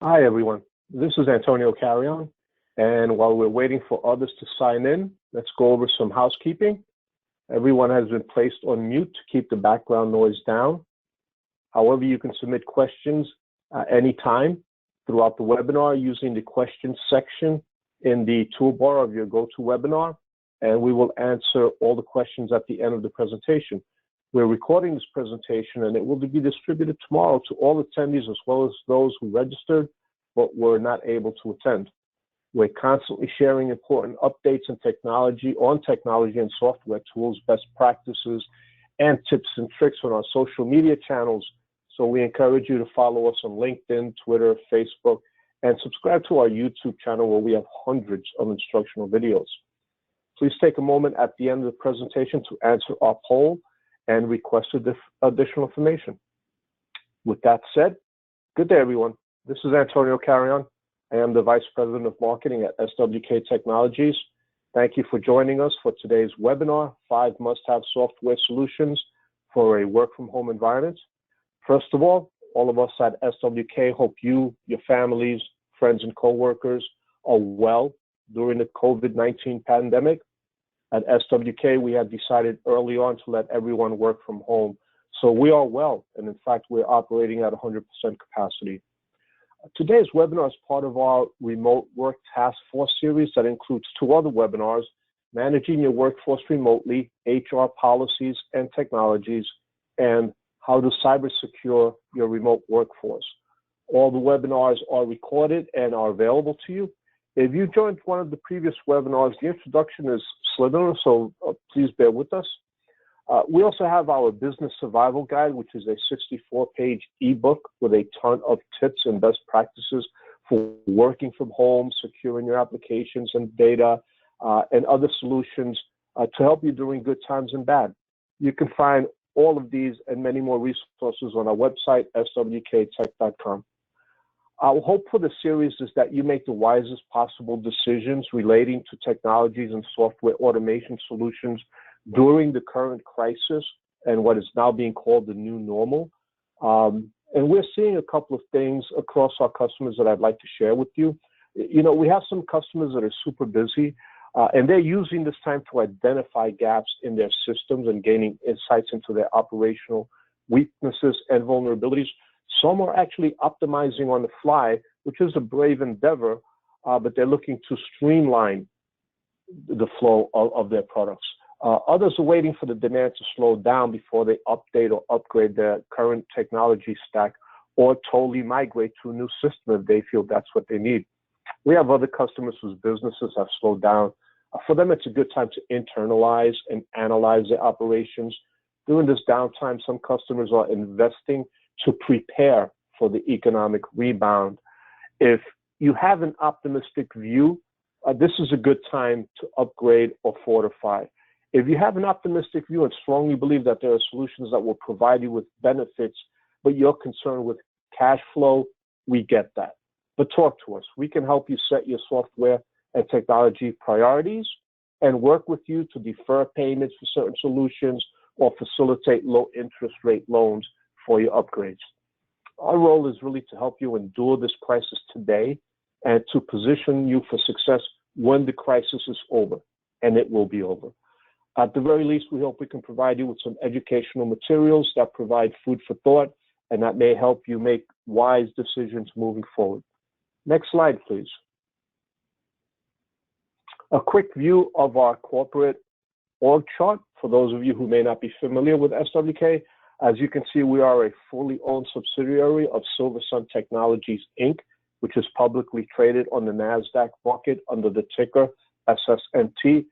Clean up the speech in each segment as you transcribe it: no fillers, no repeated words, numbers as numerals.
Hi, everyone. This is Antonio Carrion, and while we're waiting for others to sign in, let's go over some housekeeping. Everyone has been placed on mute to keep the background noise down. However, you can submit questions anytime throughout the webinar using the questions section in the toolbar of your GoToWebinar, and we will answer all the questions at the end of the presentation. We're recording this presentation and it will be distributed tomorrow to all attendees as well as those who registered but were not able to attend. We're constantly sharing important updates and technology and software tools, best practices, and tips and tricks on our social media channels. So we encourage you to follow us on LinkedIn, Twitter, Facebook, and subscribe to our YouTube channel where we have hundreds of instructional videos. Please take a moment at the end of the presentation to answer our poll and request additional information. With that said, good day, everyone. This is Antonio Carrion. I am the Vice President of Marketing at SWK Technologies. Thank you for joining us for today's webinar, 5 must-have software solutions for a work-from-home environment. First of all of us at SWK hope you, your families, friends, and coworkers are well during the COVID-19 pandemic. At SWK, we had decided early on to let everyone work from home. So we are well, and in fact, we're operating at 100% capacity. Today's webinar is part of our Remote Work Taskforce series that includes 2 other webinars, Managing Your Workforce Remotely, HR Policies and Technologies, and How to Cyber Secure Your Remote Workforce. All the webinars are recorded and are available to you. If you joined one of the previous webinars, the introduction is slither, so please bear with us. We also have our Business Survival Guide, which is a 64-page ebook with a ton of tips and best practices for working from home, securing your applications and data, and other solutions to help you during good times and bad. You can find all of these and many more resources on our website, swktech.com. Our hope for the series is that you make the wisest possible decisions relating to technologies and software automation solutions during the current crisis and what is now being called the new normal. And we're seeing a couple of things across our customers that I'd like to share with you. You know, we have some customers that are super busy, and they're using this time to identify gaps in their systems and gaining insights into their operational weaknesses and vulnerabilities. Some are actually optimizing on the fly, which is a brave endeavor, but they're looking to streamline the flow of their products. Others are waiting for the demand to slow down before they update or upgrade their current technology stack or totally migrate to a new system if they feel that's what they need. We have other customers whose businesses have slowed down. For them, it's a good time to internalize and analyze their operations. During this downtime, some customers are investing to prepare for the economic rebound. If you have an optimistic view, this is a good time to upgrade or fortify. If you have an optimistic view and strongly believe that there are solutions that will provide you with benefits, but you're concerned with cash flow, we get that. But talk to us. We can help you set your software and technology priorities and work with you to defer payments for certain solutions or facilitate low interest rate loans for your upgrades. Our role is really to help you endure this crisis today and to position you for success when the crisis is over, and it will be over. At the very least, we hope we can provide you with some educational materials that provide food for thought and that may help you make wise decisions moving forward. Next slide, please. A quick view of our corporate org chart for those of you who may not be familiar with SWK. As you can see, we are a fully owned subsidiary of SilverSun Technologies, Inc., which is publicly traded on the NASDAQ market under the ticker SSNT.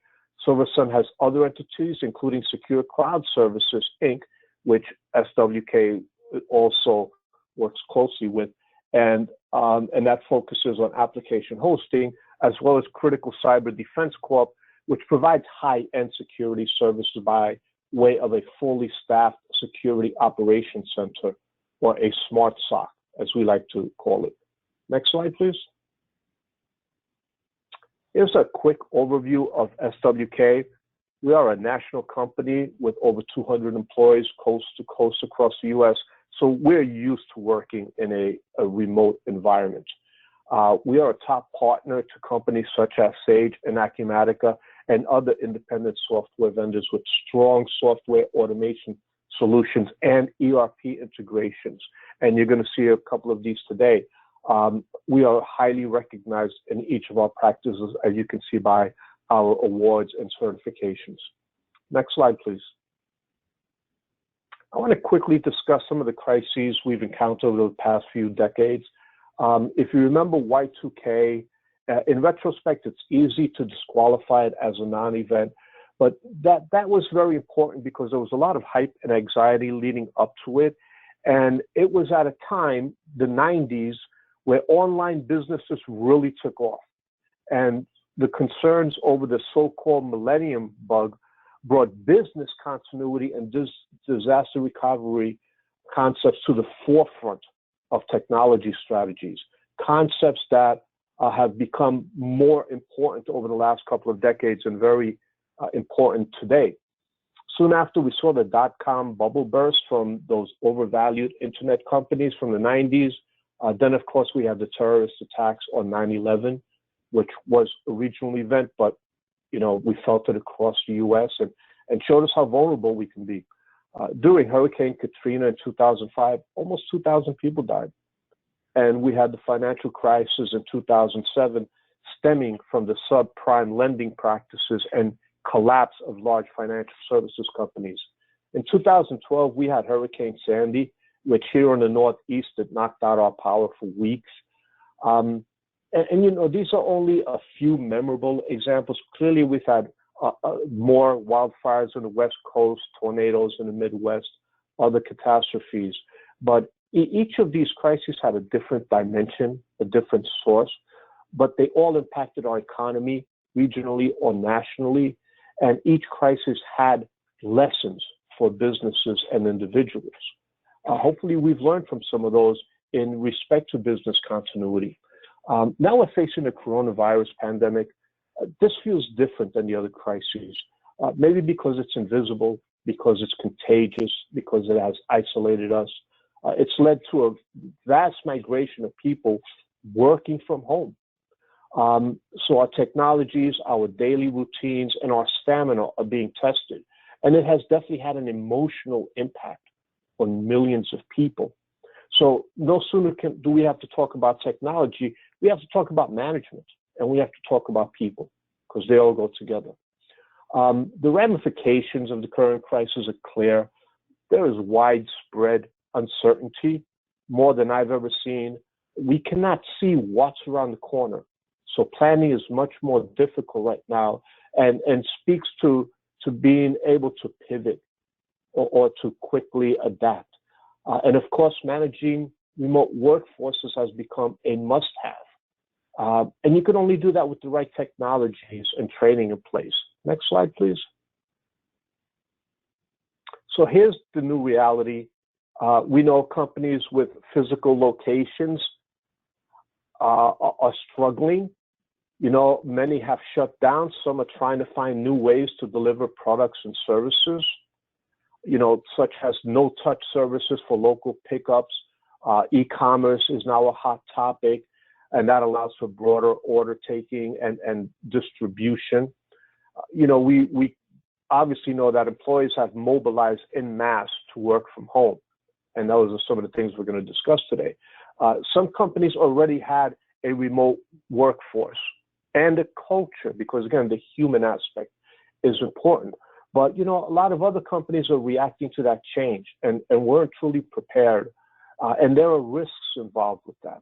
SilverSun has other entities, including Secure Cloud Services, Inc., which SWK also works closely with, and that focuses on application hosting, as well as Critical Cyber Defense Corp., which provides high-end security services by way of a fully staffed security operations center, or a smart SOC, as we like to call it. Next slide, please. Here's a quick overview of SWK. We are a national company with over 200 employees coast to coast across the U.S., so we're used to working in a remote environment. We are a top partner to companies such as Sage and Acumatica and other independent software vendors with strong software automation solutions and ERP integrations. And you're going to see a couple of these today. We are highly recognized in each of our practices, as you can see by our awards and certifications. Next slide, please. I want to quickly discuss some of the crises we've encountered over the past few decades. If you remember Y2K, in retrospect, it's easy to disqualify it as a non-event, but that was very important because there was a lot of hype and anxiety leading up to it. And it was at a time, the 90s, where online businesses really took off. And the concerns over the so-called millennium bug brought business continuity and disaster recovery concepts to the forefront of technology strategies, concepts that have become more important over the last couple of decades and very important today. Soon after, we saw the dot-com bubble burst from those overvalued internet companies from the 90s. Then, of course, we had the terrorist attacks on 9/11, which was a regional event, but we felt it across the U.S. and showed us how vulnerable we can be. During Hurricane Katrina in 2005, almost 2,000 people died. And we had the financial crisis in 2007 stemming from the subprime lending practices and collapse of large financial services companies. In 2012, we had Hurricane Sandy, which here in the Northeast, it knocked out our power for weeks. And these are only a few memorable examples. Clearly, we've had more wildfires on the West Coast, tornadoes in the Midwest, other catastrophes. But each of these crises had a different dimension, a different source, but they all impacted our economy regionally or nationally. And each crisis had lessons for businesses and individuals. Hopefully, we've learned from some of those in respect to business continuity. Now we're facing the coronavirus pandemic. This feels different than the other crises, maybe because it's invisible, because it's contagious, because it has isolated us. It's led to a vast migration of people working from home. So our technologies, our daily routines, and our stamina are being tested. And it has definitely had an emotional impact on millions of people. So no sooner do we have to talk about technology, we have to talk about management, and we have to talk about people, because they all go together. The ramifications of the current crisis are clear. There is widespread uncertainty, more than I've ever seen. We cannot see what's around the corner. So planning is much more difficult right now and speaks to being able to pivot or to quickly adapt. And of course, managing remote workforces has become a must-have. And you can only do that with the right technologies and training in place. Next slide, please. So here's the new reality. We know companies with physical locations are struggling. Many have shut down. Some are trying to find new ways to deliver products and services, such as no-touch services for local pickups. E-commerce is now a hot topic, and that allows for broader order taking and distribution. We obviously know that employees have mobilized en masse to work from home, and those are some of the things we're going to discuss today. Some companies already had a remote workforce and a culture, because again, the human aspect is important. But, a lot of other companies are reacting to that change and weren't truly prepared. And there are risks involved with that.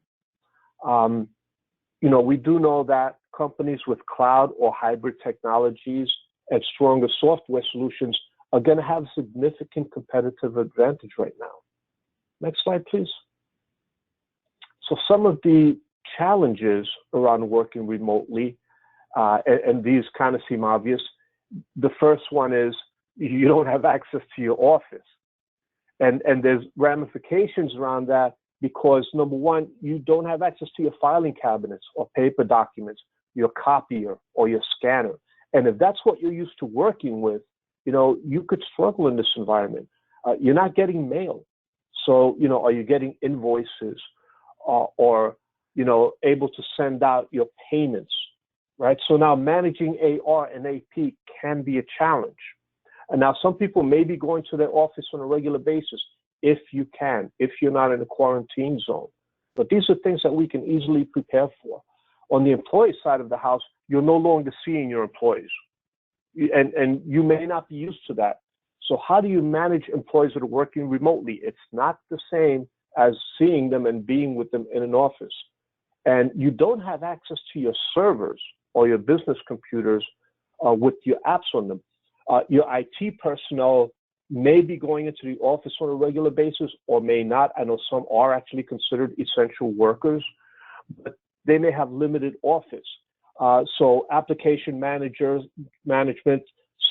We do know that companies with cloud or hybrid technologies and stronger software solutions are going to have significant competitive advantage right now. Next slide, please. So some of the challenges around working remotely, and these kind of seem obvious. The first one is you don't have access to your office. And there's ramifications around that because, number one, you don't have access to your filing cabinets or paper documents, your copier or your scanner. And if that's what you're used to working with, you could struggle in this environment. You're not getting mail. So, are you getting invoices or able to send out your payments, right? So now managing AR and AP can be a challenge. And now some people may be going to their office on a regular basis if you can, if you're not in a quarantine zone. But these are things that we can easily prepare for. On the employee side of the house, you're no longer seeing your employees. And you may not be used to that. So how do you manage employees that are working remotely? It's not the same as seeing them and being with them in an office. And you don't have access to your servers or your business computers with your apps on them. Your IT personnel may be going into the office on a regular basis or may not. I know some are actually considered essential workers, but they may have limited office. So application management,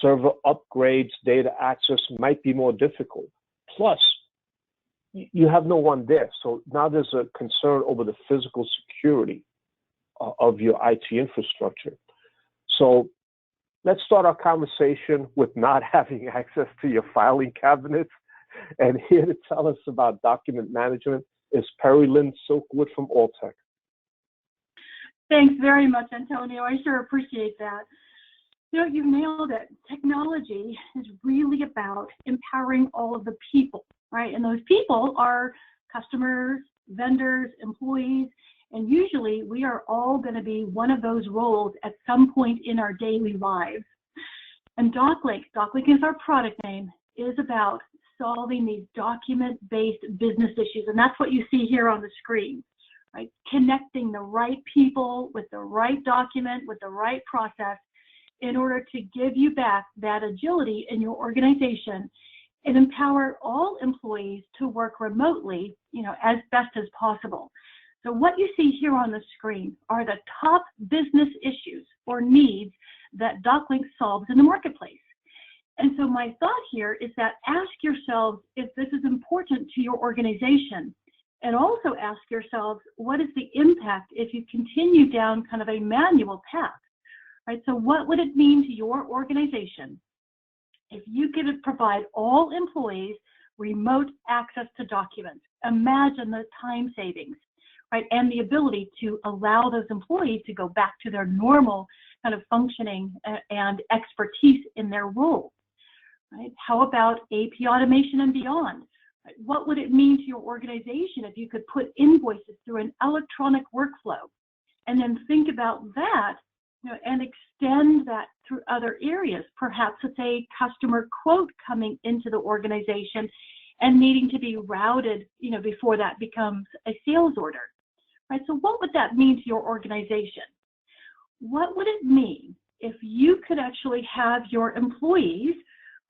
server upgrades, data access might be more difficult. Plus, you have no one there. So now there's a concern over the physical security of your IT infrastructure. So let's start our conversation with not having access to your filing cabinets. And here to tell us about document management is Perry Lynn Silkwood from Alltech. Thanks very much, Antonio. I sure appreciate that. You've nailed it. Technology is really about empowering all of the people, right? And those people are customers, vendors, employees, and usually we are all going to be one of those roles at some point in our daily lives. And DocLink is our product name, is about solving these document-based business issues. And that's what you see here on the screen, right? Connecting the right people with the right document, with the right process in order to give you back that agility in your organization and empower all employees to work remotely, as best as possible. So what you see here on the screen are the top business issues or needs that DocLink solves in the marketplace. And so my thought here is that ask yourselves if this is important to your organization, and also ask yourselves, what is the impact if you continue down kind of a manual path, right? So what would it mean to your organization if you could provide all employees remote access to documents? Imagine the time savings, right? And the ability to allow those employees to go back to their normal kind of functioning and expertise in their role, right? How about AP automation and beyond? Right? What would it mean to your organization if you could put invoices through an electronic workflow and then think about that, and extend that through other areas? Perhaps it's a customer quote coming into the organization and needing to be routed, before that becomes a sales order, right? So what would that mean to your organization? What would it mean if you could actually have your employees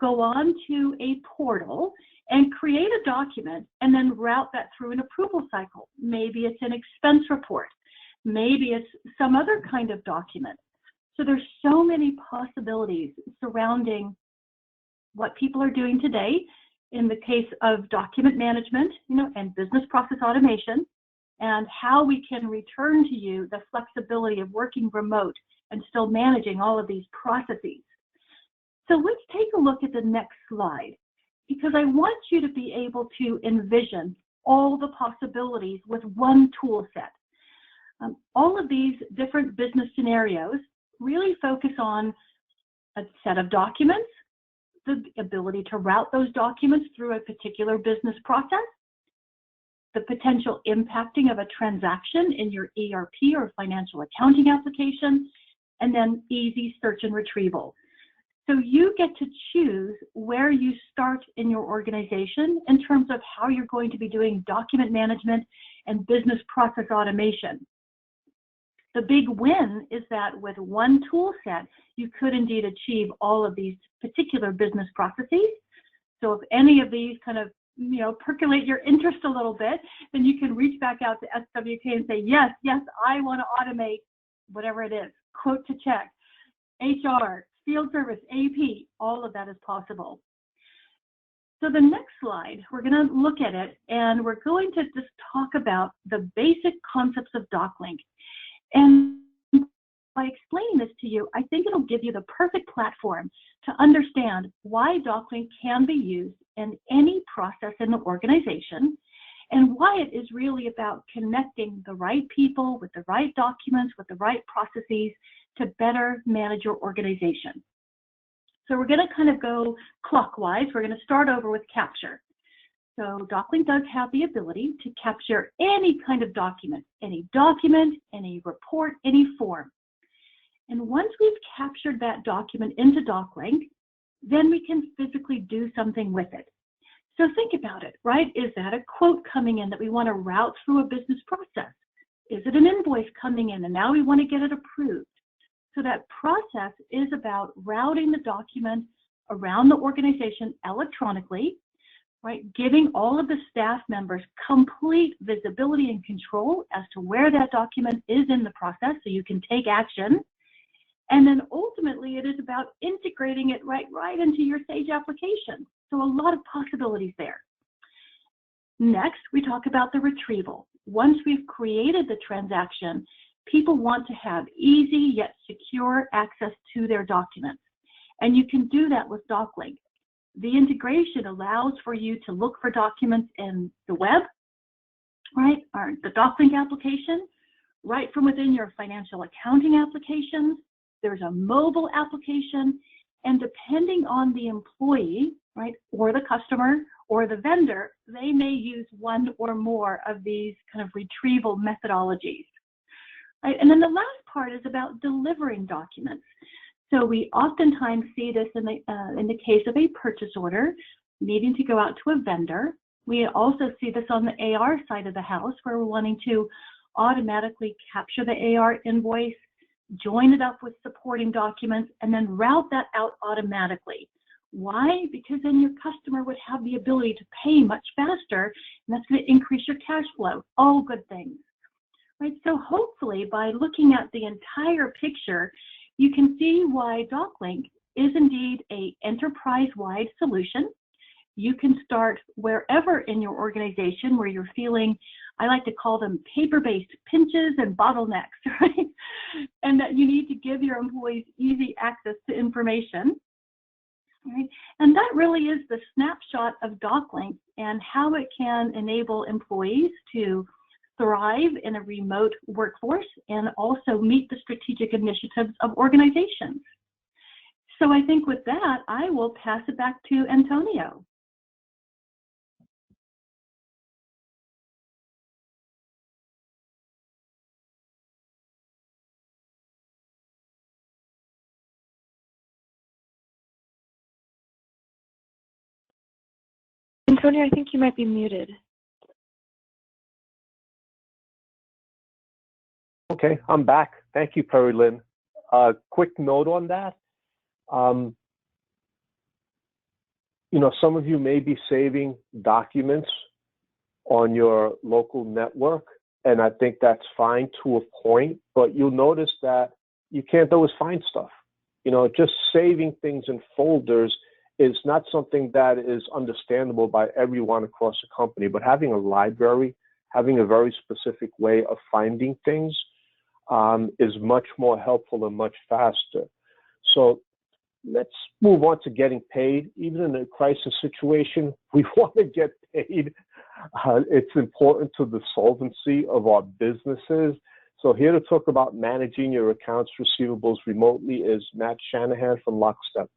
go on to a portal and create a document and then route that through an approval cycle? Maybe it's an expense report. Maybe it's some other kind of document. So there's so many possibilities surrounding what people are doing today in the case of document management, and business process automation, and how we can return to you the flexibility of working remote and still managing all of these processes. So let's take a look at the next slide, because I want you to be able to envision all the possibilities with one tool set. All of these different business scenarios really focus on a set of documents, the ability to route those documents through a particular business process, the potential impacting of a transaction in your ERP or financial accounting application, and then easy search and retrieval. So you get to choose where you start in your organization in terms of how you're going to be doing document management and business process automation. The big win is that with one tool set, you could indeed achieve all of these particular business processes. So if any of these kind of, percolate your interest a little bit, then you can reach back out to SWK and say, yes, I want to automate whatever it is, quote to check, HR, field service, AP, all of that is possible. So the next slide, we're going to look at it, and we're going to just talk about the basic concepts of DocLink. And by explaining this to you, I think it'll give you the perfect platform to understand why DocLink can be used in any process in the organization, And Wyatt is really about connecting the right people with the right documents, with the right processes to better manage your organization. So we're going to kind of go clockwise. We're going to start over with capture. So DocLink does have the ability to capture any kind of document, any report, any form. And once we've captured that document into DocLink, then we can physically do something with it. So think about it, right? Is that a quote coming in that we want to route through a business process? Is it an invoice coming in and now we want to get it approved? So that process is about routing the document around the organization electronically, right? Giving all of the staff members complete visibility and control as to where that document is in the process so you can take action. And then ultimately it is about integrating it right into your Sage application. So a lot of possibilities there. Next, we talk about the retrieval. Once we've created the transaction, people want to have easy yet secure access to their documents. And you can do that with DocLink. The integration allows for you to look for documents in the web, right, or the DocLink application, right from within your financial accounting applications. There's a mobile application, and depending on the employee, right, or the customer or the vendor, they may use one or more of these kind of retrieval methodologies. Right? And then the last part is about delivering documents. So we oftentimes see this in the case of a purchase order needing to go out to a vendor. We also see this on the AR side of the house where we're wanting to automatically capture the AR invoice, join it up with supporting documents, and then route that out automatically. Why? Because then your customer would have the ability to pay much faster, and that's going to increase your cash flow. All good things. Right? So hopefully by looking at the entire picture, you can see why DocLink is indeed an enterprise-wide solution. You can start wherever in your organization where you're feeling, I like to call them paper-based pinches and bottlenecks, right? And that you need to give your employees easy access to information. Right? And that really is the snapshot of DocLink and how it can enable employees to thrive in a remote workforce and also meet the strategic initiatives of organizations. So I think with that, I will pass it back to Antonio. Antonio, I think you might be muted. Okay, I'm back. Thank you, Perry Lynn. Quick note on that. Some of you may be saving documents on your local network, and I think that's fine to a point, but you'll notice that you can't always find stuff. Just saving things in folders is not something that is understandable by everyone across the company, but having a library, having a very specific way of finding things is much more helpful and much faster. So let's move on to getting paid. Even in a crisis situation, we want to get paid. It's important to the solvency of our businesses. So here to talk about managing your accounts receivables remotely is Matt Shanahan from Lockstep.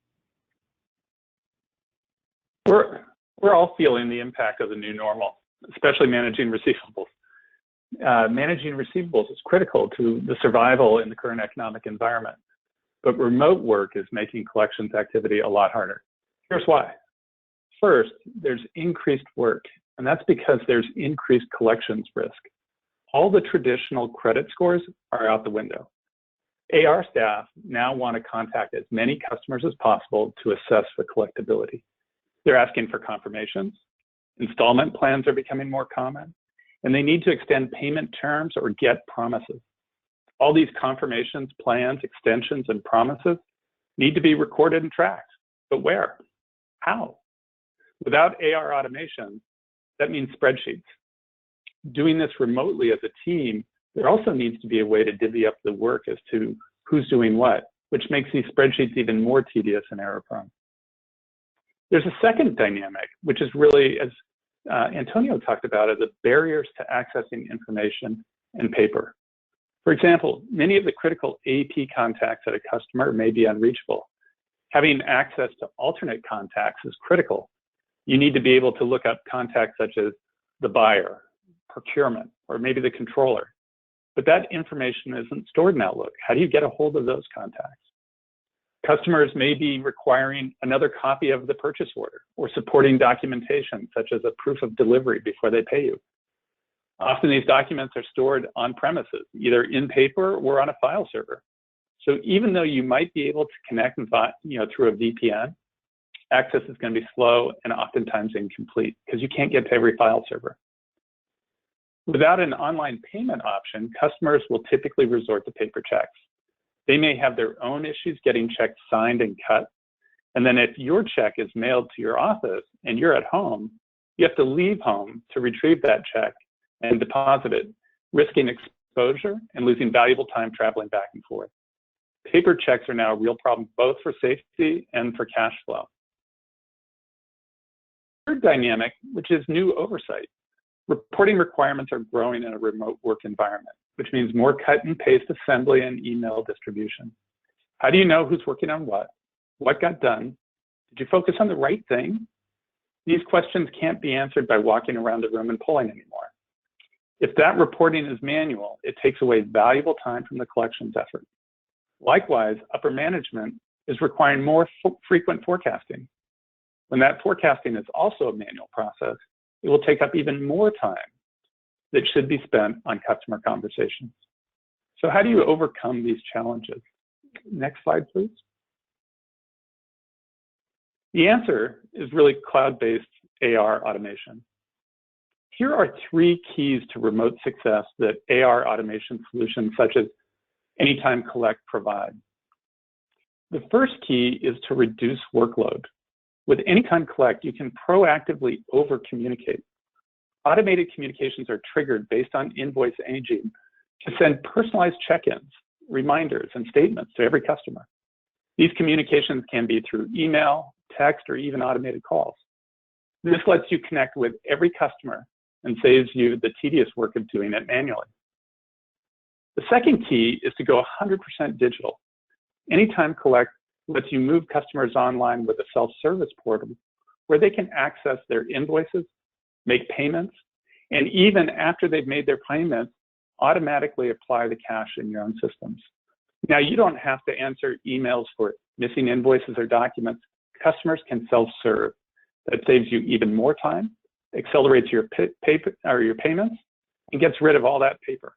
We're all feeling the impact of the new normal, especially managing receivables. Managing receivables is critical to the survival in the current economic environment, but remote work is making collections activity a lot harder. Here's why. First, there's increased work, and that's because there's increased collections risk. All the traditional credit scores are out the window. AR staff now want to contact as many customers as possible to assess for collectability. They're asking for confirmations. Installment plans are becoming more common, and they need to extend payment terms or get promises. All these confirmations, plans, extensions, and promises need to be recorded and tracked. But where? How? Without AR automation, that means spreadsheets. Doing this remotely as a team, there also needs to be a way to divvy up the work as to who's doing what, which makes these spreadsheets even more tedious and error-prone. There's a second dynamic, which is really as Antonio talked about are the barriers to accessing information and paper. For example, many of the critical AP contacts at a customer may be unreachable. Having access to alternate contacts is critical. You need to be able to look up contacts such as the buyer, procurement, or maybe the controller. But that information isn't stored in Outlook. How do you get a hold of those contacts? Customers may be requiring another copy of the purchase order or supporting documentation such as a proof of delivery before they pay you. Often these documents are stored on premises, either in paper or on a file server. So even though you might be able to connect through a VPN, access is going to be slow and oftentimes incomplete because you can't get to every file server. Without an online payment option, customers will typically resort to paper checks. They may have their own issues getting checks signed and cut. And then if your check is mailed to your office and you're at home, you have to leave home to retrieve that check and deposit it, risking exposure and losing valuable time traveling back and forth. Paper checks are now a real problem, both for safety and for cash flow. Third dynamic, which is new oversight. Reporting requirements are growing in a remote work environment, which means more cut and paste assembly and email distribution. How do you know who's working on what? What got done? Did you focus on the right thing? These questions can't be answered by walking around the room and polling anymore. If that reporting is manual, it takes away valuable time from the collections effort. Likewise, upper management is requiring more frequent forecasting. When that forecasting is also a manual process, it will take up even more time that should be spent on customer conversations. So how do you overcome these challenges? Next slide, please. The answer is really cloud-based AR automation. Here are 3 keys to remote success that AR automation solutions such as Anytime Collect provide. The first key is to reduce workload. With Anytime Collect, you can proactively over-communicate. Automated communications are triggered based on invoice aging to send personalized check-ins, reminders, and statements to every customer. These communications can be through email, text, or even automated calls. This lets you connect with every customer and saves you the tedious work of doing it manually. The second key is to go 100% digital. Anytime Collect lets you move customers online with a self-service portal where they can access their invoices, make payments, and even after they've made their payments, automatically apply the cash in your own systems. Now, you don't have to answer emails for missing invoices or documents. Customers can self-serve. That saves you even more time, accelerates your payments, and gets rid of all that paper.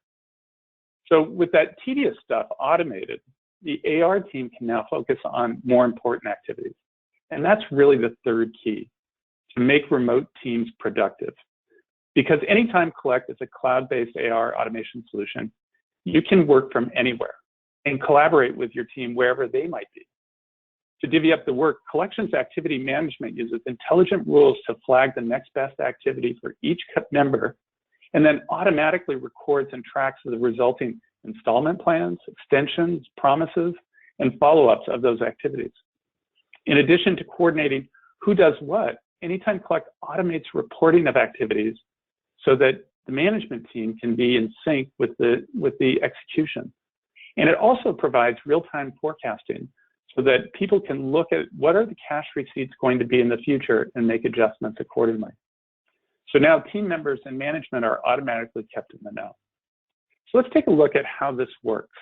So with that tedious stuff automated, the AR team can now focus on more important activities. And that's really the third key, to make remote teams productive. Because Anytime Collect is a cloud-based AR automation solution, you can work from anywhere and collaborate with your team wherever they might be. To divvy up the work, Collections Activity Management uses intelligent rules to flag the next best activity for each member, and then automatically records and tracks the resulting installment plans, extensions, promises, and follow-ups of those activities. In addition to coordinating who does what, Anytime Collect automates reporting of activities so that the management team can be in sync with the execution. And it also provides real-time forecasting so that people can look at what are the cash receipts going to be in the future and make adjustments accordingly. So now team members and management are automatically kept in the know. So let's take a look at how this works.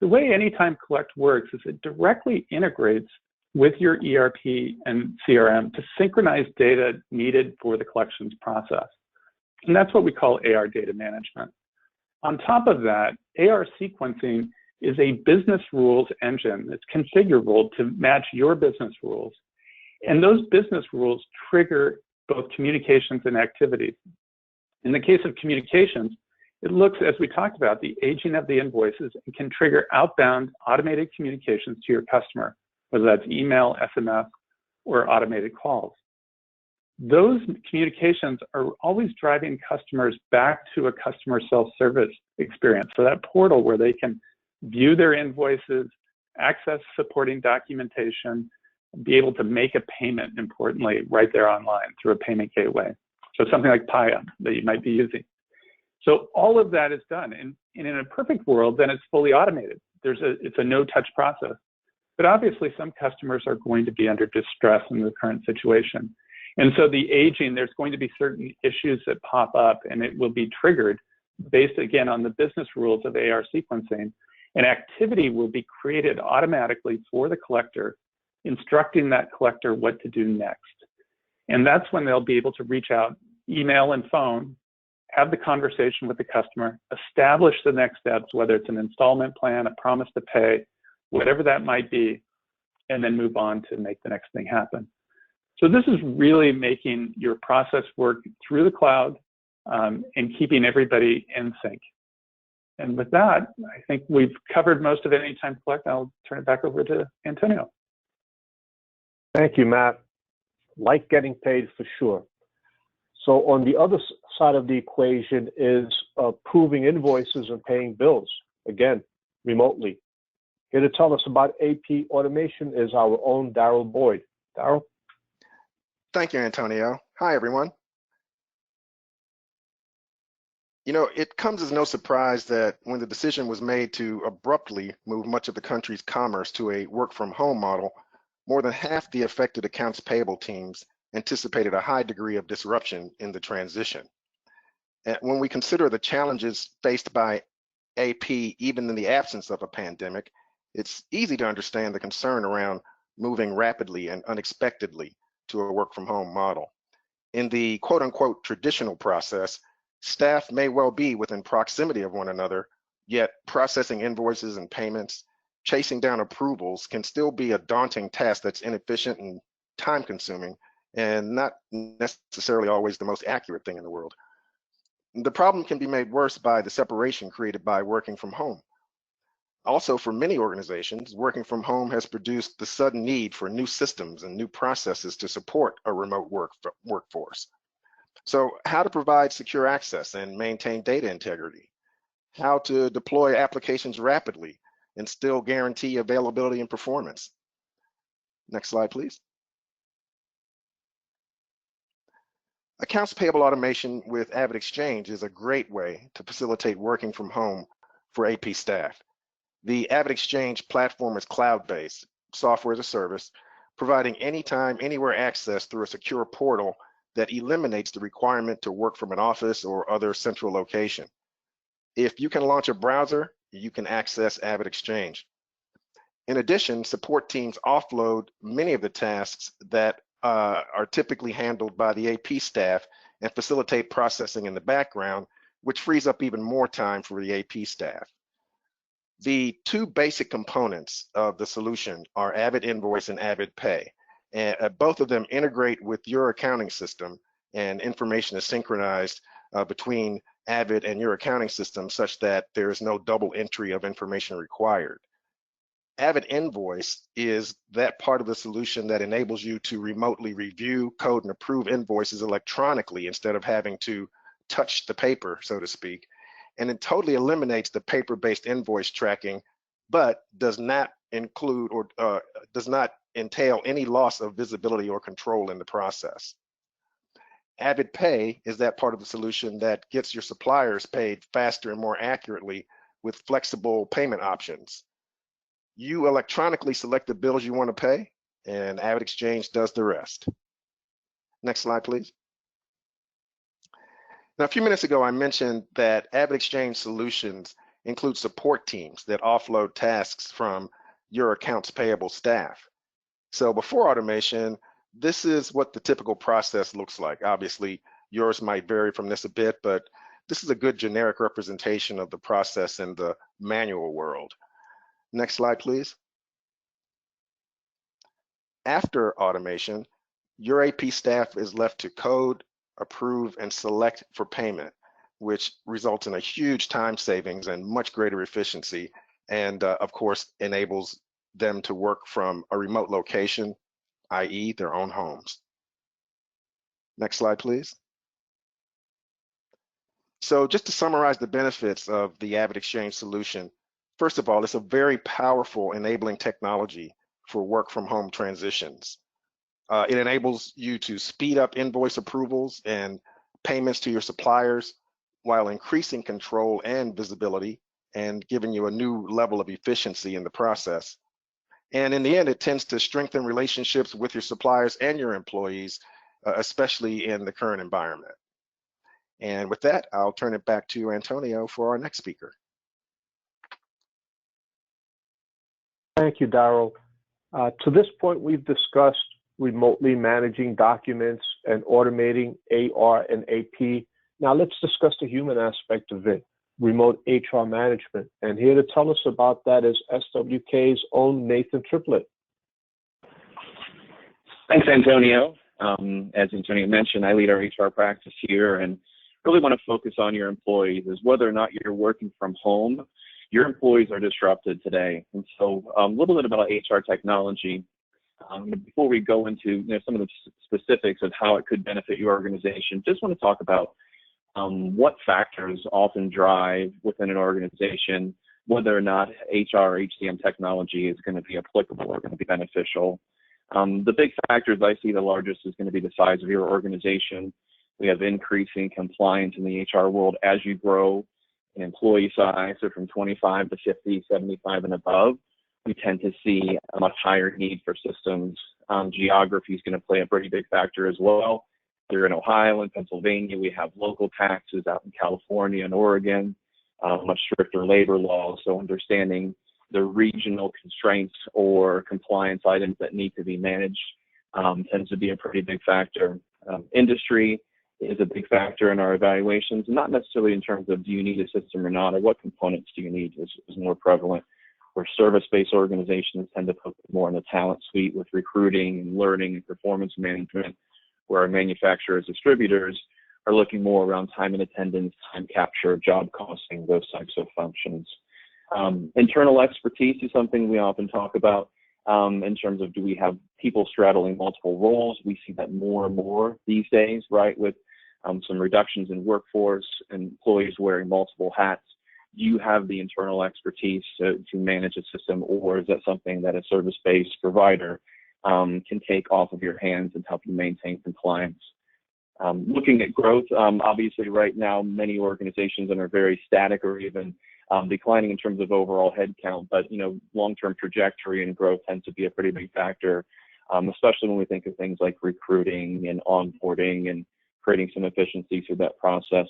The way Anytime Collect works is it directly integrates with your ERP and CRM to synchronize data needed for the collections process. And that's what we call AR data management. On top of that, AR sequencing is a business rules engine. It's configurable to match your business rules. And those business rules trigger both communications and activities. In the case of communications, it looks, as we talked about, the aging of the invoices and can trigger outbound automated communications to your customer, whether that's email, SMS, or automated calls. Those communications are always driving customers back to a customer self-service experience. So that portal where they can view their invoices, access supporting documentation, be able to make a payment, importantly, right there online through a payment gateway. So something like Paya that you might be using. So all of that is done. And in a perfect world, then it's fully automated. It's a no-touch process. But obviously, some customers are going to be under distress in the current situation. And so the aging, there's going to be certain issues that pop up, and it will be triggered based, again, on the business rules of AR sequencing. An activity will be created automatically for the collector, instructing that collector what to do next. And that's when they'll be able to reach out, email and phone, have the conversation with the customer, establish the next steps, whether it's an installment plan, a promise to pay, whatever that might be, and then move on to make the next thing happen. So this is really making your process work through the cloud and keeping everybody in sync. And with that, I think we've covered most of Anytime Collect. I'll turn it back over to Antonio. Thank you, Matt. Like getting paid for sure. So on the other side of the equation is approving invoices and paying bills, again, remotely. Here to tell us about AP automation is our own Daryl Boyd. Daryl? Thank you, Antonio. Hi, everyone. You know, it comes as no surprise that when the decision was made to abruptly move much of the country's commerce to a work-from-home model, more than half the affected accounts payable teams anticipated a high degree of disruption in the transition. And when we consider the challenges faced by AP, even in the absence of a pandemic, it's easy to understand the concern around moving rapidly and unexpectedly to a work-from-home model. In the quote-unquote traditional process, staff may well be within proximity of one another, yet processing invoices and payments, chasing down approvals can still be a daunting task that's inefficient and time-consuming, and not necessarily always the most accurate thing in the world. The problem can be made worse by the separation created by working from home. Also, for many organizations, working from home has produced the sudden need for new systems and new processes to support a remote workforce. So how to provide secure access and maintain data integrity, how to deploy applications rapidly and still guarantee availability and performance. Next slide, please. Accounts payable automation with AvidXchange is a great way to facilitate working from home for AP staff. The AvidXchange platform is cloud-based, software as a service, providing anytime, anywhere access through a secure portal that eliminates the requirement to work from an office or other central location. If you can launch a browser, you can access AvidXchange. In addition, support teams offload many of the tasks that are typically handled by the AP staff and facilitate processing in the background, which frees up even more time for the AP staff. The two basic components of the solution are AvidInvoice and AvidPay. And both of them integrate with your accounting system, and information is synchronized between Avid and your accounting system such that there is no double entry of information required. AvidInvoice is that part of the solution that enables you to remotely review, code, and approve invoices electronically instead of having to touch the paper, so to speak. And it totally eliminates the paper-based invoice tracking, but does not include or does not entail any loss of visibility or control in the process. AvidPay is that part of the solution that gets your suppliers paid faster and more accurately with flexible payment options. You electronically select the bills you want to pay, and AvidXchange does the rest. Next slide, please. Now, a few minutes ago, I mentioned that AvidXchange Solutions include support teams that offload tasks from your accounts payable staff. So before automation, this is what the typical process looks like. Obviously, yours might vary from this a bit, but this is a good generic representation of the process in the manual world. Next slide, please. After automation, your AP staff is left to code, approve, and select for payment, which results in a huge time savings and much greater efficiency, and of course, enables them to work from a remote location, i.e. their own homes. Next slide, please. So just to summarize the benefits of the AvidXchange solution, first of all, it's a very powerful enabling technology for work from home transitions. It enables you to speed up invoice approvals and payments to your suppliers while increasing control and visibility and giving you a new level of efficiency in the process. And in the end, it tends to strengthen relationships with your suppliers and your employees, especially in the current environment. And with that, I'll turn it back to Antonio for our next speaker. Thank you, Daryl. To this point, we've discussed remotely managing documents and automating AR and AP. Now let's discuss the human aspect of it, remote HR management. And here to tell us about that is SWK's own Nathan Triplett. Thanks, Antonio. As Antonio mentioned, I lead our HR practice here and really want to focus on your employees, as whether or not you're working from home, your employees are disrupted today. And so a little bit about HR technology. Before we go into some of the specifics of how it could benefit your organization, just want to talk about what factors often drive within an organization whether or not HR or HCM technology is going to be applicable or going to be beneficial. The big factors I see the largest is going to be the size of your organization. We have increasing compliance in the HR world as you grow in employee size, so from 25 to 50, 75 and above. We tend to see a much higher need for systems. Geography is going to play a pretty big factor as well. Here in Ohio and Pennsylvania, we have local taxes. Out in California and Oregon, much stricter labor laws. So understanding the regional constraints or compliance items that need to be managed tends to be a pretty big factor. Industry is a big factor in our evaluations, not necessarily in terms of do you need a system or not, or what components do you need is more prevalent. Where service-based organizations tend to focus more on the talent suite with recruiting and learning and performance management, where our manufacturers, distributors are looking more around time and attendance, time capture, job costing, those types of functions. Internal expertise is something we often talk about in terms of do we have people straddling multiple roles. We see that more and more these days, right, with some reductions in workforce and employees wearing multiple hats. Do you have the internal expertise to manage a system, or is that something that a service-based provider can take off of your hands and help you maintain compliance? Looking at growth, obviously right now many organizations are very static or even declining in terms of overall headcount, but long-term trajectory and growth tends to be a pretty big factor, especially when we think of things like recruiting and onboarding and creating some efficiency through that process.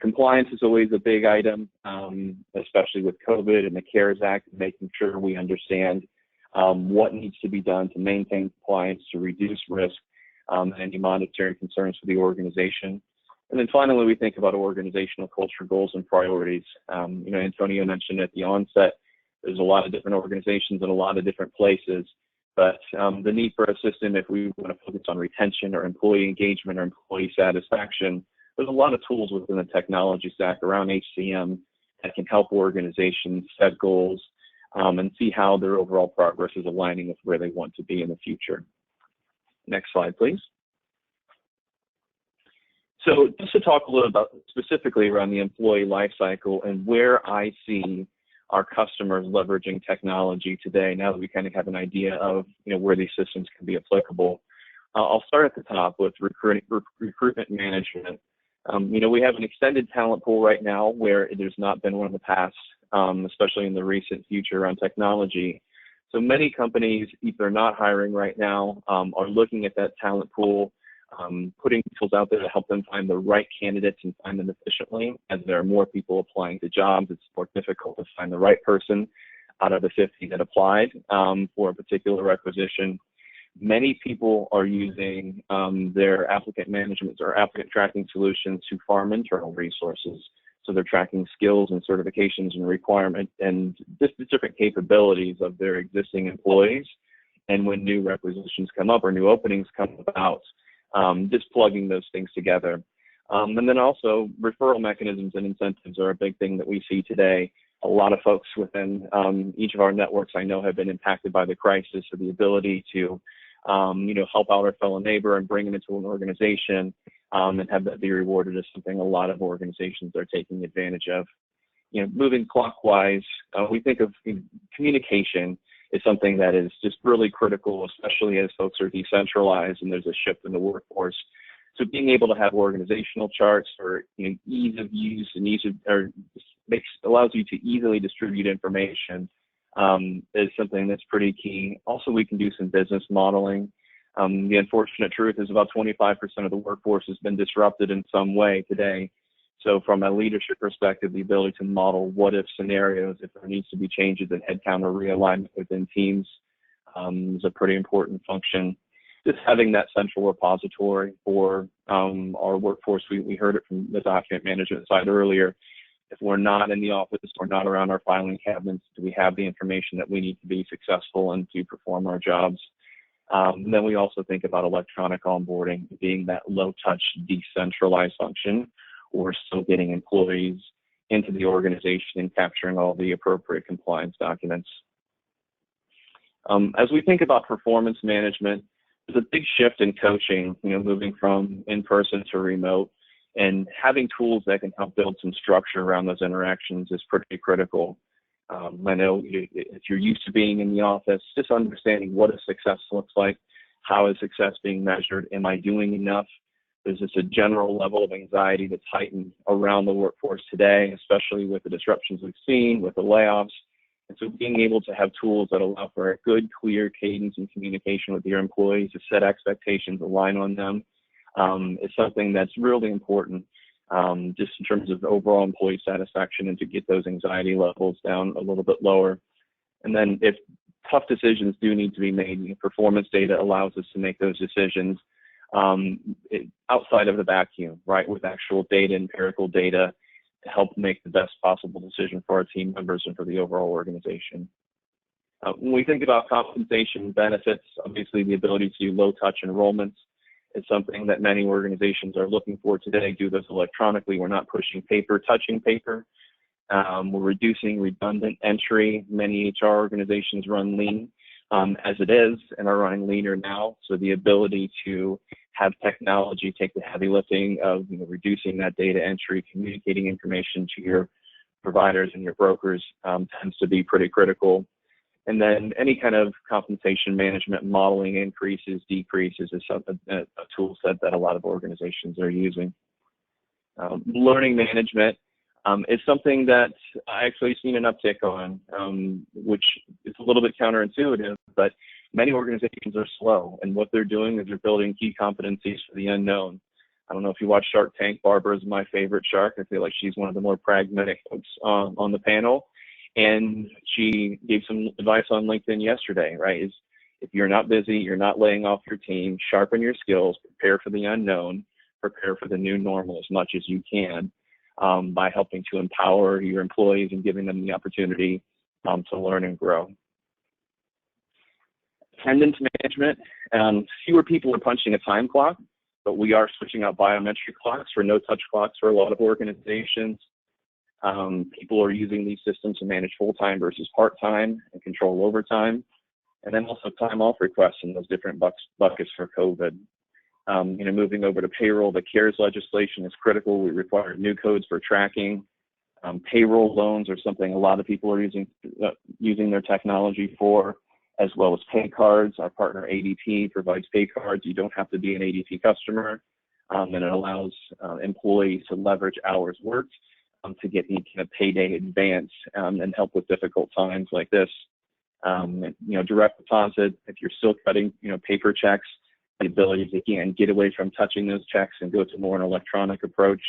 Compliance is always a big item, especially with COVID and the CARES Act, making sure we understand what needs to be done to maintain compliance, to reduce risk, and any monitoring concerns for the organization. And then finally, we think about organizational culture, goals, and priorities. Antonio mentioned at the onset, there's a lot of different organizations in a lot of different places, but the need for a system, if we want to focus on retention or employee engagement or employee satisfaction, there's a lot of tools within the technology stack around HCM that can help organizations set goals and see how their overall progress is aligning with where they want to be in the future. Next slide, please. So just to talk a little about specifically around the employee lifecycle and where I see our customers leveraging technology today, now that we kind of have an idea of where these systems can be applicable. I'll start at the top with recruitment management. We have an extended talent pool right now where there's not been one in the past, especially in the recent future around technology. So many companies, if they're not hiring right now, are looking at that talent pool, putting tools out there to help them find the right candidates and find them efficiently. As there are more people applying to jobs, it's more difficult to find the right person out of the 50 that applied for a particular requisition. Many people are using their applicant management or applicant tracking solutions to farm internal resources. So they're tracking skills and certifications and requirements and just the different capabilities of their existing employees. And when new requisitions come up or new openings come about, just plugging those things together. And then also referral mechanisms and incentives are a big thing that we see today. A lot of folks within each of our networks I know have been impacted by the crisis, so the ability to help out our fellow neighbor and bring them into an organization and have that be rewarded is something a lot of organizations are taking advantage of. Moving clockwise, we think of communication is something that is just really critical, especially as folks are decentralized and there's a shift in the workforce. So being able to have organizational charts for ease of use and allows you to easily distribute information is something that's pretty key. Also, we can do some business modeling. The unfortunate truth is about 25% of the workforce has been disrupted in some way today. So from a leadership perspective, the ability to model what-if scenarios, if there needs to be changes in headcount or realignment within teams is a pretty important function. Just having that central repository for our workforce, we heard it from the document management side earlier. If we're not in the office or not around our filing cabinets, do we have the information that we need to be successful and to perform our jobs? And then we also think about electronic onboarding being that low-touch, decentralized function, or still getting employees into the organization and capturing all the appropriate compliance documents. As we think about performance management, there's a big shift in coaching, moving from in-person to remote, and having tools that can help build some structure around those interactions is pretty critical. I know if you're used to being in the office, just understanding what a success looks like, how is success being measured, am I doing enough? There's just a general level of anxiety that's heightened around the workforce today, especially with the disruptions we've seen, with the layoffs. And so being able to have tools that allow for a good, clear cadence and communication with your employees, to set expectations, align on them, is something that's really important, just in terms of overall employee satisfaction, and to get those anxiety levels down a little bit lower. And then if tough decisions do need to be made, performance data allows us to make those decisions outside of the vacuum, right, with actual data, empirical data, to help make the best possible decision for our team members and for the overall organization. When we think about compensation benefits, obviously the ability to do low-touch enrollments is something that many organizations are looking for today. Do this electronically. We're not pushing paper, touching paper. We're reducing redundant entry. Many HR organizations run lean as it is and are running leaner now. So the ability to have technology take the heavy lifting of reducing that data entry, communicating information to your providers and your brokers tends to be pretty critical. And then any kind of compensation management modeling, increases, decreases, is a tool set that a lot of organizations are using. Learning management is something that I actually seen an uptick on, which is a little bit counterintuitive, but many organizations are slow, and what they're doing is they're building key competencies for the unknown. I don't know if you watch Shark Tank. Barbara is my favorite shark. I feel like she's one of the more pragmatic folks on the panel. And she gave some advice on LinkedIn yesterday, right? Is if you're not busy, you're not laying off your team, sharpen your skills, prepare for the unknown, prepare for the new normal as much as you can, by helping to empower your employees and giving them the opportunity to learn and grow. Attendance management, fewer people are punching a time clock, but we are switching out biometric clocks for no-touch clocks for a lot of organizations. People are using these systems to manage full-time versus part-time and control overtime, and then also time off requests in those different buckets for COVID. Moving over to payroll, the CARES legislation is critical. We require new codes for tracking. Payroll loans are something a lot of people are using their technology for, as well as pay cards. Our partner ADP provides pay cards. You don't have to be an ADP customer, and it allows employees to leverage hours worked to get the kind of payday advance and help with difficult times like this. Direct deposit, if you're still cutting, paper checks, the ability to, again, get away from touching those checks and go to more an electronic approach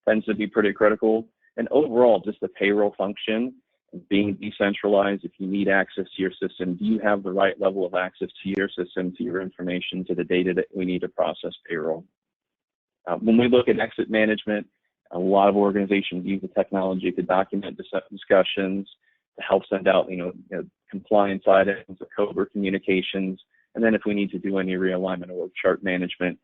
tends to be pretty critical. And overall, just the payroll function, being decentralized, if you need access to your system, do you have the right level of access to your system, to your information, to the data that we need to process payroll? When we look at exit management, a lot of organizations use the technology to document discussions, to help send out, compliance items, the COBRA communications, and then if we need to do any realignment or chart management,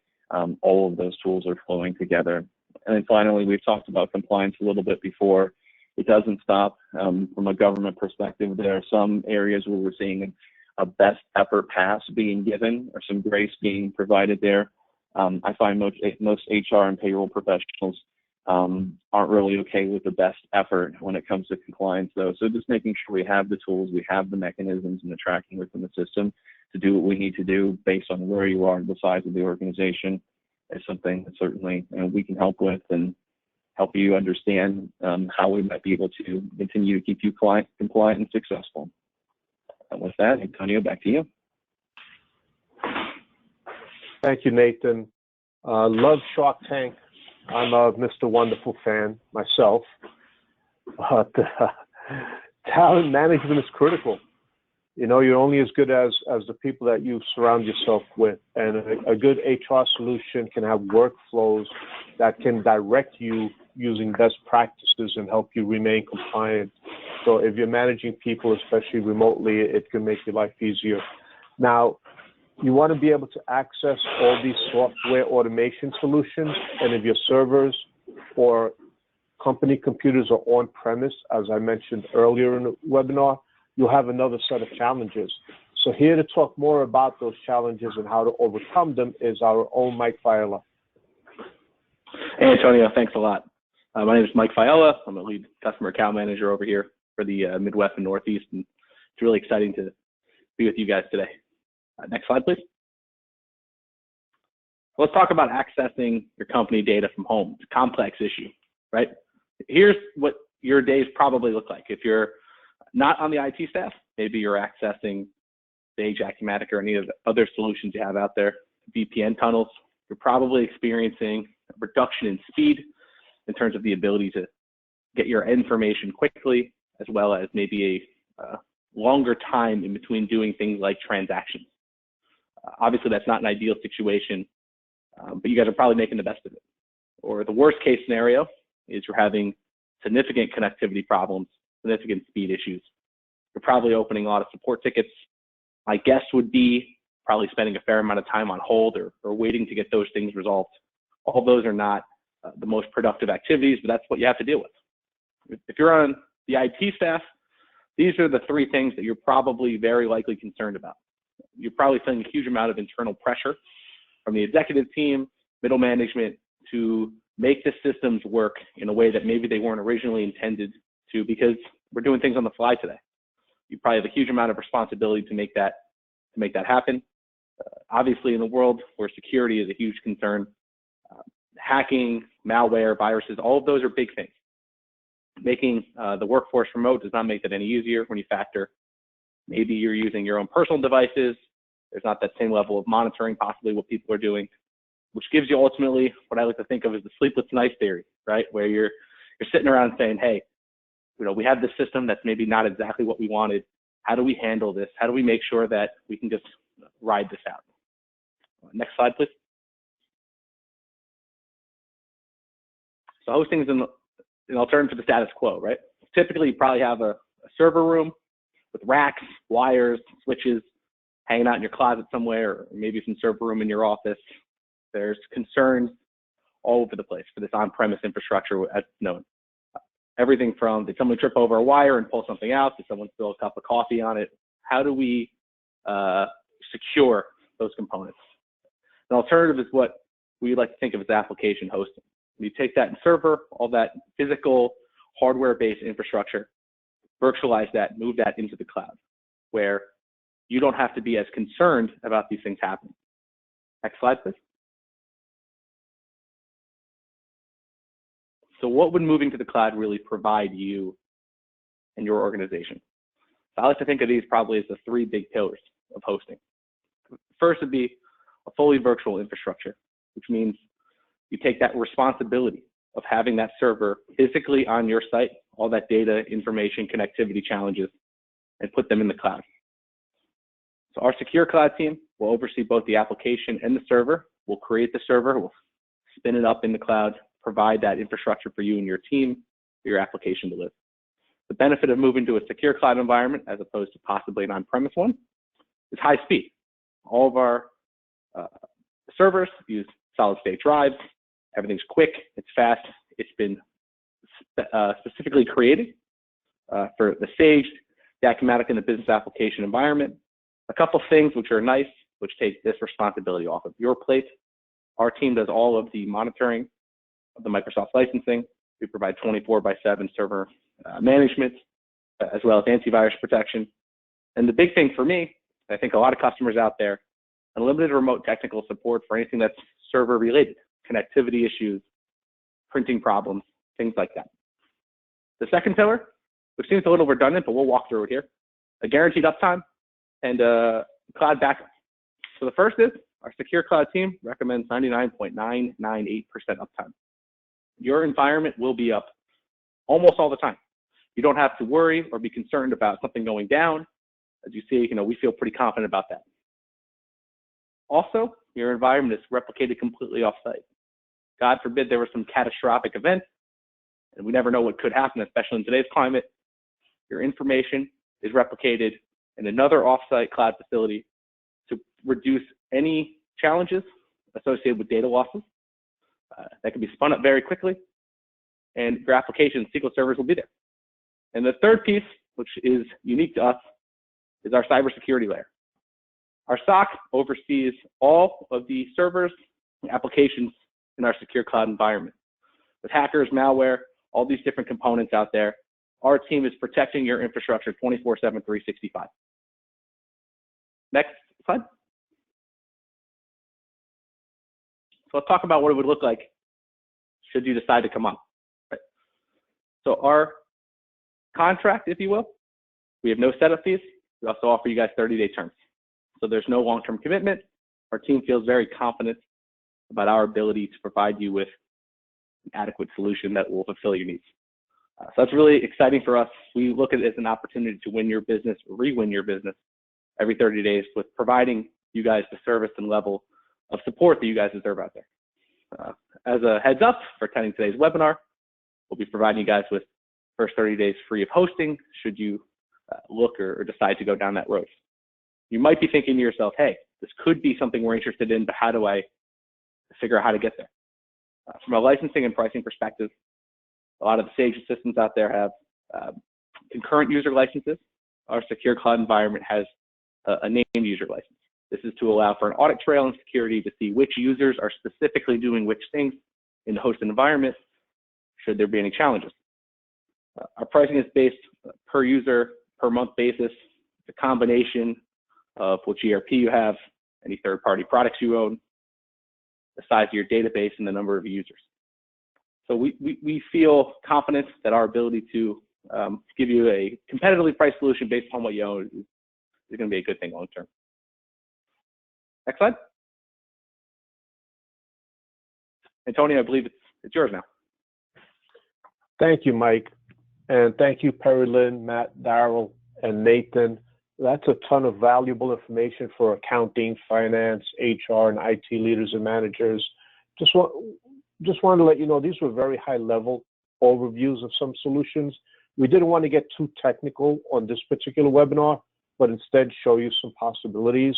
all of those tools are flowing together. And then finally, we've talked about compliance a little bit before. It doesn't stop. From a government perspective, there are some areas where we're seeing a best effort pass being given or some grace being provided there. I find most HR and payroll professionals aren't really okay with the best effort when it comes to compliance, though. So just making sure we have the tools, we have the mechanisms and the tracking within the system to do what we need to do based on where you are, the size of the organization, is something that certainly we can help with and help you understand how we might be able to continue to keep you compliant and successful. And with that, Antonio, back to you. Thank you, Nathan. Love Shark Tank. I'm a Mr. Wonderful fan myself. But talent management is critical. You know, you're only as good as the people that you surround yourself with. And a good HR solution can have workflows that can direct you using best practices and help you remain compliant. So if you're managing people, especially remotely, it can make your life easier. Now, you want to be able to access all these software automation solutions, and if your servers or company computers are on-premise, as I mentioned earlier in the webinar, you'll have another set of challenges. So here to talk more about those challenges and how to overcome them is our own Mike Fiala. Hey, Antonio, thanks a lot. My name is Mike Fiala. I'm a lead customer account manager over here for the Midwest and Northeast, and it's really exciting to be with you guys today. Next slide, please. Let's talk about accessing your company data from home. It's a complex issue, right? Here's what your days probably look like. If you're not on the IT staff, maybe you're accessing Sage, Acumatica, or any of the other solutions you have out there, VPN tunnels. You're probably experiencing a reduction in speed in terms of the ability to get your information quickly, as well as maybe a longer time in between doing things like transactions. Obviously, that's not an ideal situation, but you guys are probably making the best of it. Or the worst case scenario is you're having significant connectivity problems, significant speed issues. You're probably opening a lot of support tickets. My guess would be probably spending a fair amount of time on hold or waiting to get those things resolved. All those are not the most productive activities, but that's what you have to deal with. If you're on the IT staff, these are the three things that you're probably very likely concerned about. You're probably feeling a huge amount of internal pressure from the executive team, middle management, to make the systems work in a way that maybe they weren't originally intended to, because we're doing things on the fly today. You probably have a huge amount of responsibility to make that happen. Obviously, in the world where security is a huge concern, hacking, malware, viruses, all of those are big things. Making the workforce remote does not make that any easier when you factor maybe you're using your own personal devices. There's not that same level of monitoring, possibly what people are doing, which gives you ultimately what I like to think of as the sleepless nights theory, right? Where you're sitting around saying, hey, you know, we have this system that's maybe not exactly what we wanted. How do we handle this? How do we make sure that we can just ride this out? Next slide, please. So hosting is an alternative to the status quo, right? Typically, you probably have a server room with racks, wires, switches, hanging out in your closet somewhere, or maybe some server room in your office. There's concerns all over the place for this on-premise infrastructure as known. Everything from, did someone trip over a wire and pull something out? Did someone spill a cup of coffee on it? How do we secure those components? An alternative is what we like to think of as application hosting. You take that server, all that physical hardware-based infrastructure, virtualize that, move that into the cloud, where you don't have to be as concerned about these things happening. Next slide, please. So what would moving to the cloud really provide you and your organization? So I like to think of these probably as the three big pillars of hosting. First would be a fully virtual infrastructure, which means you take that responsibility of having that server physically on your site, all that data, information, connectivity challenges, and put them in the cloud. So our secure cloud team will oversee both the application and the server. We'll create the server, we'll spin it up in the cloud, provide that infrastructure for you and your team, for your application to live. The benefit of moving to a secure cloud environment as opposed to possibly an on-premise one is high speed. All of our servers use solid-state drives. Everything's quick, it's fast. It's been specifically created for the Sage, the Acumatica, and the business application environment. A couple things which are nice, which take this responsibility off of your plate. Our team does all of the monitoring of the Microsoft licensing. We provide 24/7 server management, as well as antivirus protection. And the big thing for me, I think a lot of customers out there, unlimited remote technical support for anything that's server related, connectivity issues, printing problems, things like that. The second pillar, which seems a little redundant, but we'll walk through it here, a guaranteed uptime and cloud backup. So the first is our secure cloud team recommends 99.998% uptime. Your environment will be up almost all the time. You don't have to worry or be concerned about something going down. As you see, we feel pretty confident about that. Also, your environment is replicated completely off-site. God forbid there was some catastrophic event, and we never know what could happen, especially in today's climate. Your information is replicated in another off-site cloud facility to reduce any challenges associated with data losses. That can be spun up very quickly, and your application SQL servers will be there. And the third piece, which is unique to us, is our cybersecurity layer. Our SOC oversees all of the servers and applications in our secure cloud environment. With hackers, malware, all these different components out there, our team is protecting your infrastructure 24/7, 365. Next slide. So let's talk about what it would look like should you decide to come on. Right. So our contract, if you will, we have no setup fees. We also offer you guys 30-day terms. So there's no long-term commitment. Our team feels very confident about our ability to provide you with an adequate solution that will fulfill your needs. So that's really exciting for us. We look at it as an opportunity to win your business, or re-win your business every 30 days with providing you guys the service and level of support that you guys deserve out there. As a heads up for attending today's webinar, we'll be providing you guys with first 30 days free of hosting should you look or decide to go down that road. You might be thinking to yourself, hey, this could be something we're interested in, but how do I figure out how to get there? From a licensing and pricing perspective, a lot of the Sage systems out there have concurrent user licenses. Our secure cloud environment has a named user license. This is to allow for an audit trail and security to see which users are specifically doing which things in the hosted environment, should there be any challenges. Our pricing is based per user, per month basis. It's a combination of which ERP you have, any third-party products you own, the size of your database, and the number of users. So we feel confident that our ability to give you a competitively priced solution based upon what you own is going to be a good thing long term. Next slide. Antonio, I believe it's yours now. Thank you, Mike. And thank you, Perry Lynn, Matt, Darrell, and Nathan. That's a ton of valuable information for accounting, finance, HR, and IT leaders and managers. Just wanted to let you know these were very high-level overviews of some solutions. We didn't want to get too technical on this particular webinar, but instead show you some possibilities.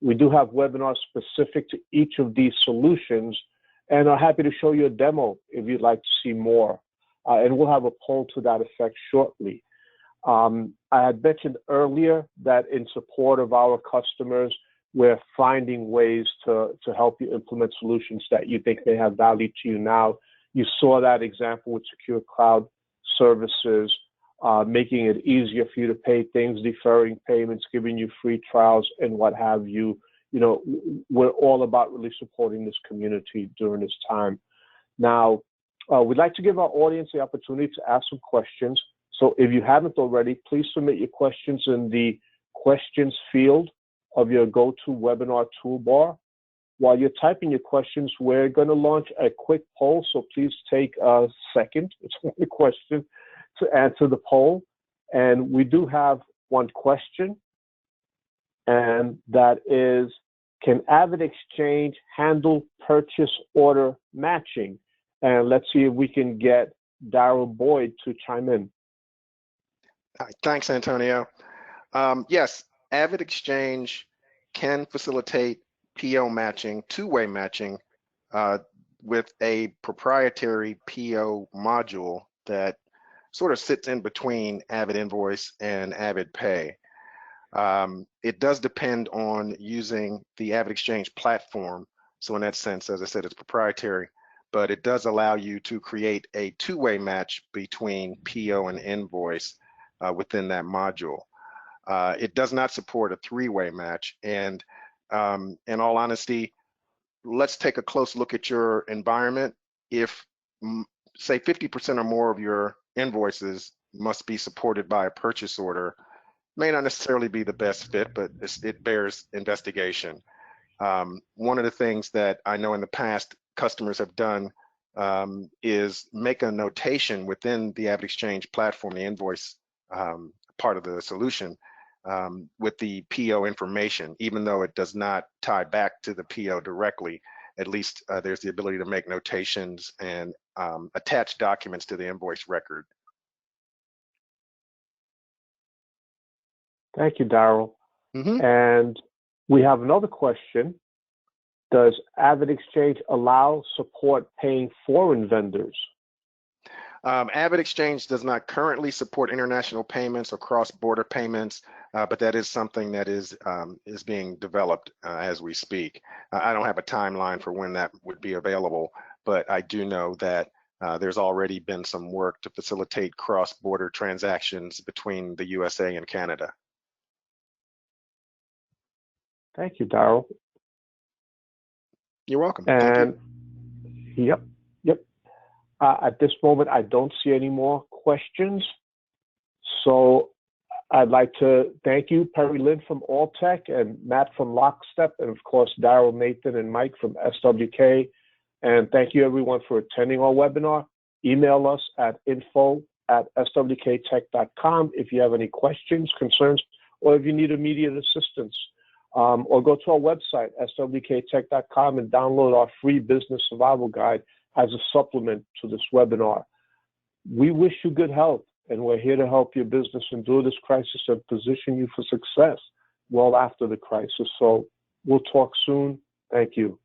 We do have webinars specific to each of these solutions, and I'm happy to show you a demo if you'd like to see more. And we'll have a poll to that effect shortly. I had mentioned earlier that in support of our customers, we're finding ways to help you implement solutions that you think may have value to you now. You saw that example with secure cloud services, making it easier for you to pay things, deferring payments, giving you free trials, and what have you. You know, we're all about really supporting this community during this time. Now, we'd like to give our audience the opportunity to ask some questions. So if you haven't already, please submit your questions in the questions field of your GoToWebinar toolbar. While you're typing your questions, we're going to launch a quick poll, so please take a second. It's one question to answer the poll. And we do have one question, and that is, can AvidXchange handle purchase order matching? And let's see if we can get Darrell Boyd to chime in. Thanks, Antonio. Yes, AvidXchange can facilitate PO matching, two-way matching, with a proprietary PO module that sort of sits in between AvidInvoice and AvidPay. It does depend on using the AvidXchange platform. So in that sense, as I said, it's proprietary, but it does allow you to create a two-way match between PO and invoice within that module. It does not support a three-way match, and in all honesty, let's take a close look at your environment. If say 50% or more of your invoices must be supported by a purchase order, may not necessarily be the best fit, but it bears investigation. One of the things that I know in the past customers have done is make a notation within the AvidXchange platform, the invoice part of the solution, with the PO information, even though it does not tie back to the PO directly. At least there's the ability to make notations and attach documents to the invoice record. Thank you, Daryl. Mm-hmm. And we have another question. Does AvidXchange allow support paying foreign vendors? AvidXchange does not currently support international payments or cross-border payments, but that is something that is being developed as we speak. I don't have a timeline for when that would be available, but I do know that there's already been some work to facilitate cross-border transactions between the USA and Canada. Thank you, Daryl. You're welcome. And thank you. Yep. At this moment, I don't see any more questions. So I'd like to thank you, Perry Lynn from Alltech and Matt from Lockstep, and of course, Daryl, Nathan, and Mike from SWK. And thank you everyone for attending our webinar. Email us at info@swktech.com if you have any questions, concerns, or if you need immediate assistance. Or go to our website, swktech.com, and download our free business survival guide as a supplement to this webinar. We wish you good health, and we're here to help your business endure this crisis and position you for success well after the crisis. So we'll talk soon. Thank you.